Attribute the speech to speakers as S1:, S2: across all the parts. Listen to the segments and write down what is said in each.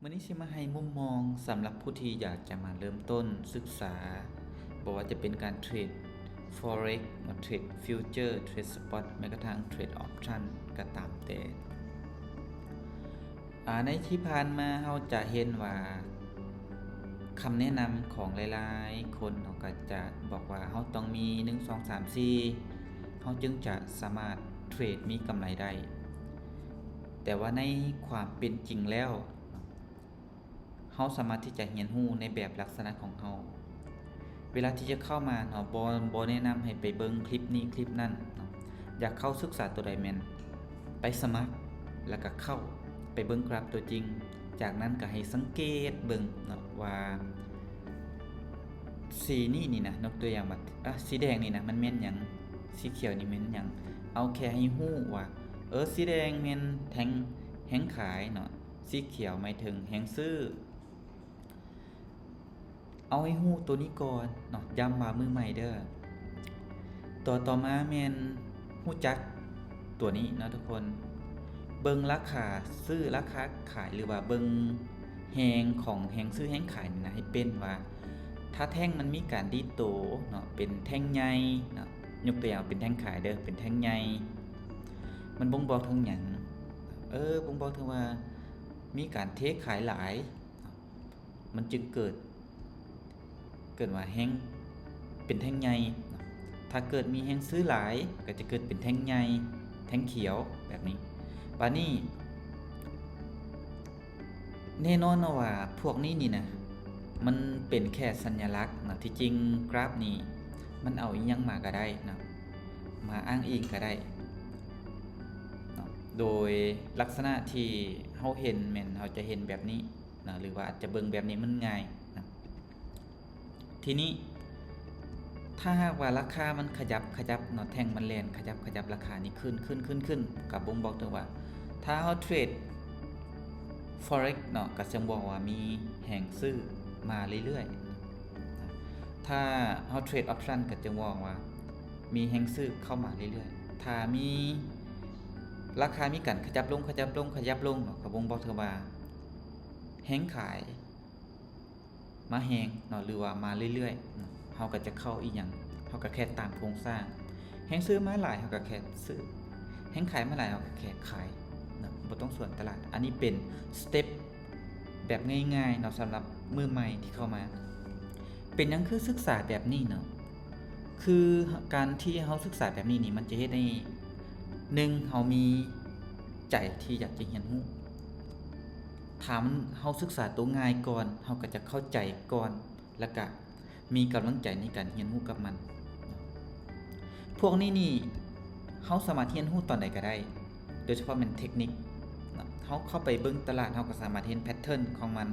S1: มื้อนี้สิมาให้มุมมองสำหรับผู้ที่อยากจะมาเริ่มต้นศึกษาบ่ว่าจะเป็นการเทรด Forex เทรดฟิวเจอร์เทรดสปอตแม้กระทั่งเทรดออปชั่นก็ตามแต่ในที่ผ่านมาเราจะเห็นว่าคำแนะนำของหลายๆคนเขาก็จะบอกว่าเราต้องมี1 2 3 4เราจึงจะสามารถเทรดมีกำไรได้แต่ว่าในความเป็นจริงแล้วเราสามารถที่จะเรียนรู้ในแบบลักษณะของเราเวลาที่จะเข้ามาเนาะบ่แนะนำให้ไปเบิ่งคลิปนี้คลิปนั้นเนาะอยากเข้าศึกษาตัวใดแม่นไปสมัครแล้วก็เข้าไปเบิ่งกราฟตัวจริงจากนั้นก็ให้สังเกตเบิ่งเนาะว่าสีนี่นะยกตัวอย่างว่าสีแดงนี่นะมันแม่นหยังสีเขียวนี่แม่นหยังเอาแค่ให้ฮู้ว่าสีแดงแม่นแทงแฮงขายเนาะสีเขียวหมายถึงแฮงซื้อเอาให้ฮู้ตัวนี้ก่อนเนาะย้ำว่ามือใหม่เด้อต่อมาแม่นฮู้จักตัวนี้เนาะทุกคนเบิ่งราคาซื้อราคาขายหรือว่าเบิ่งแฮงของแฮงซื้อแฮงขายนี่นะให้เป็นว่าถ้าแท่งมันมีการดีดโตเนาะเป็นแท่งใหญ่เนาะยกตัวอย่างเป็นแท่งขายเด้อเป็นแท่งใหญ่มันบ่งบอกถึงหยังบ่งบอกถึงว่ามีการเทขายหลายมันจึงเกิดว่าแฮงเป็นแท่งใหญ่ถ้าเกิดมีแฮงซื้อหลายก็จะเกิดเป็นแท่งใหญ่แท่งเขียวแบบนี้บาดนี้แน่นอนนะว่าพวกนี้นี่นะมันเป็นแค่สัญลักษณ์นะที่จริงกราฟนี้มันเอาอีหยังมาก็ได้นะมาอ้างอิงก็ได้นะโดยลักษณะที่เฮาเห็นแม่นเฮาจะเห็นแบบนี้นะหรือว่าอาจจะเบิ่งแบบนี้มันง่ายนะทีนี้ถ้าหากว่าราคามันขยับเนาะแท่งมันแล่นขยับราคานี้ขึ้นก็บ่งบอกถึงว่าถ้าเฮาเทรด Forex เนาะก็จะบอกว่ามีแห่งซื้อมาเรื่อยๆถ้าเฮาเทรดออปชั่นก็จะบอกว่ามีแห่งซื้อเข้ามาเรื่อยๆถ้ามีราคามีการขยับลงเนาะก็บ่งบอกถึงว่าแห่งขายมาแฮงเนาะหรือว่ามาเรื่อยๆเฮาก็จะเข้าอีหยังเฮาก็แค่ตามโครงสร้างแฮงซื้อมาหลายเฮาก็แค่ซื้อแฮงขายมาหลายเฮาก็แค่ขายนะบ่ต้องสวนตลาดอันนี้เป็นสเต็ปแบบง่ายๆเนาะสำหรับมือใหม่ที่เข้ามาเป็นหยังคือศึกษาแบบนี้เนาะคือการที่เฮาศึกษาแบบนี้นี่มันจะเฮ็ดให้1เฮามีใจที่อยากจะเรียนรู้ถามเฮาศึกษาตัวง่ายก่อนเฮาก็จะเข้าใจก่อนแล้วก็มีกำลังใจในการเรียนรู้กับมันพวกนี้นี่เฮาสามารถเรียนรู้ตอนใดก็ได้โดยเฉพาะเป็นเทคนิคเฮาเข้าไปเบิ่งตลาดเฮาก็สามารถเห็นแพทเทิร์นของมัน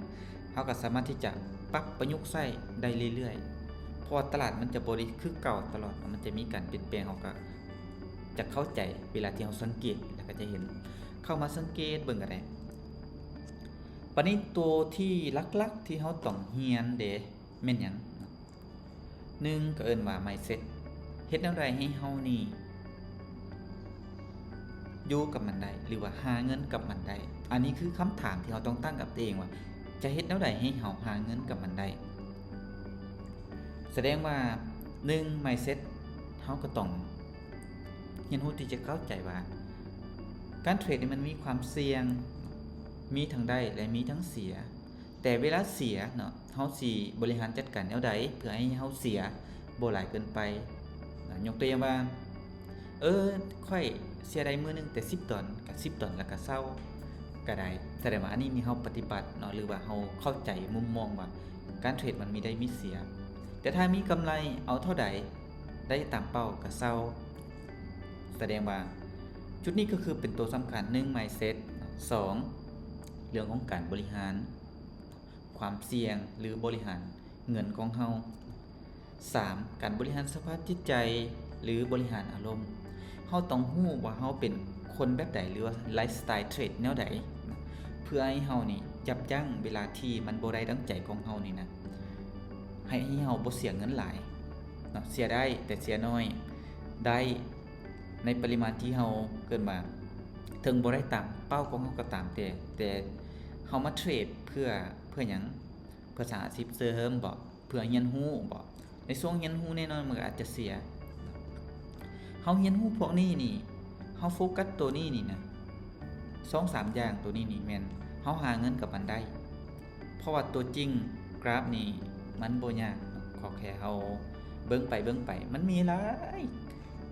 S1: เฮาก็สามารถที่จะปรับประยุกต์ใช้ได้เรื่อยๆเพราะตลาดมันจะบ่ได้คือเก่าตลอดมันจะมีการเปลี่ยนแปลงเฮาก็จะเข้าใจเวลาที่เฮาสังเกตแล้วก็จะเห็นเข้ามาสังเกตเบิ่งก็ได้บัดนี้ตัวที่หลักๆที่เฮาต้องเรียนเด้แม่นหยัง1ก็เอิ้นว่า mindset เฮ็ดแนวใดให้เฮานี่อยู่กับมันได้หรือว่าหาเงินกับมันได้อันนี้คือคำถามที่เราต้องตั้งกับตัวเองว่าจะเฮ็ดแนวใดให้เราหาเงินกับมันได้แสดงว่า1 mindset เฮาก็ต้องเรียนรู้ที่จะเข้าใจว่าการเทรดนี่มันมีความเสี่ยงมีทั้งได้และมีทั้งเสียแต่เวลาเสียเนาะเฮาสิบริหารจัดการแนวใดเพื่อให้เฮาเสียบ่หลายเกินไปยกตัวอย่างว่าค่อยเสียได้มื้อนึงแต่10 ดอลก็10 ดอลแล้วก็เซาก็ได้แสดงว่าอันนี้มีเฮาปฏิบัติเนาะหรือว่าเฮาเข้าใจมุมมองว่าการเทรดมันมีได้มีเสียแต่ถ้ามีกำไรเอาเท่าใดได้ตามเป้าก็เซาแสดงว่าจุดนี้ก็คือเป็นตัวสำคัญ1 mindset 2เรื่องของการบริหารความเสี่ยงหรือบริหารเงินของเฮา3การบริหารสภาพจิตใจหรือบริหารอารมณ์เฮาต้องรู้ว่าเฮาเป็นคนแบบใดหรือว่าไลฟ์สไตล์เทรดแนวใดเพื่อให้เฮานี่ยับยั้งเวลาที่มันบ่ได้ดังใจของเฮานี่นะให้เฮาบ่เสียเงินหลายเนาะเสียได้แต่เสียน้อยได้ในปริมาณที่เฮาเกินมาถึงบ่ได้ตามเป้าของเฮาก็ตามแต่ เฮามาเทรดเพื่อหยังเพื่อสร้างอาชีพเสริมบ่เพื่อเรียนรู้บ่ในช่วงเรียนรู้แน่นอนมันก็อาจจะเสียเฮาเรียนรู้พวกนี้นี่เฮาโฟกัสตัวนี้นี่นะ2-3อย่างตัวนี้นี่แม่นเฮาหาเงินกับมันได้เพราะว่าตัวจริงกราฟนี่มันบ่ยากขอแค่เฮาเบิ่งไปมันมีหลาย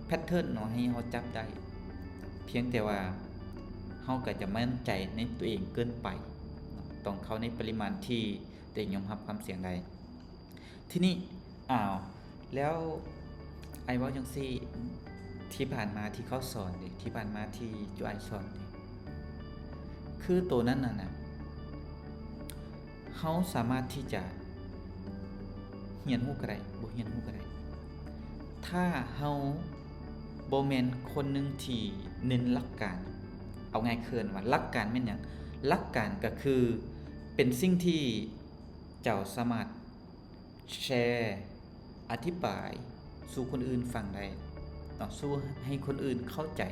S1: แพทเทิร์นเนาะให้เฮาจับได้เพียงแต่ว่าเฮาก็จะมั่นใจในตัวเองเกินไปต้องเข้าในปริมาณที่ตัวเองยอมรับความเสี่ยงได้ทีนี้แล้วไอ้เว้าจังซี่ที่ผ่านมาที่เขาสอนดิที่ผ่านมาที่จุไอสอนดิคือตัวนั้นน่ะเฮาสามารถที่จะเรียนรู้ก็ได้บ่เรียนรู้ก็ได้ถ้าเฮาบ่แม่นคนหนึงที่เน้นหลักการเอาง่ายเคินว่าหลักการแม่นหยังหลักการก็คือเป็นสิ่งที่เจ้าสามารถแชร์อธิบายสู่คนอื่นฟังได้ต้องสู้ให้คนอื่นเข้าใจ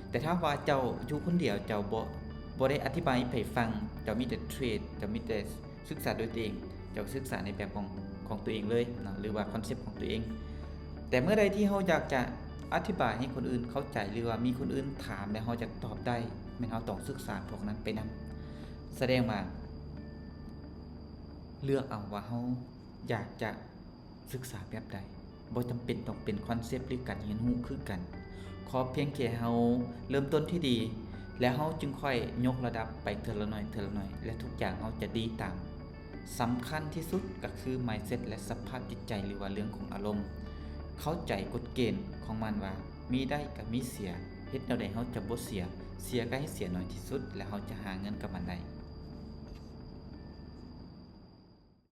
S1: แต่ถ้าว่าเจ้าอยู่คนเดียวเจ้าบ่ได้อธิบายให้ไผฟังเจ้ามีแต่เทรดเจ้ามีแต่ศึกษาโดยตัวเองเจ้าศึกษาในแบบของตัวเองเลยเนาะหรือว่าคอนเซปต์ของตัวเองแต่เมื่อใดที่เฮาอยากจะอธิบายให้คนอื่นเข้าใจหรือว่ามีคนอื่นถามแล้วเฮาจะตอบได้แม่นเฮาต้องศึกษาพวกนั้นไปนำแสดงว่าเลือกเอาว่าเฮาอยากจะศึกษาแบบใดบ่จำเป็นต้องเป็นคอนเซปต์หรือการเรียนรู้คือกันขอเพียงแค่เฮาเริ่มต้นที่ดีแล้วเฮาจึงค่อยยกระดับไปเทื่อละน้อยและทุกอย่างเฮาจะดีตามสำคัญที่สุดก็คือ mindset และสภาพจิตใจหรือว่าเรื่องของอารมณ์เข้าใจกฎเกณฑ์ของมันว่ามีได้กับมีเสียเฮ็ดแนวใดเฮาจะบ่เสียก็ให้เสียน้อยที่สุดแล้วเฮาจะหาเงินกับมันได้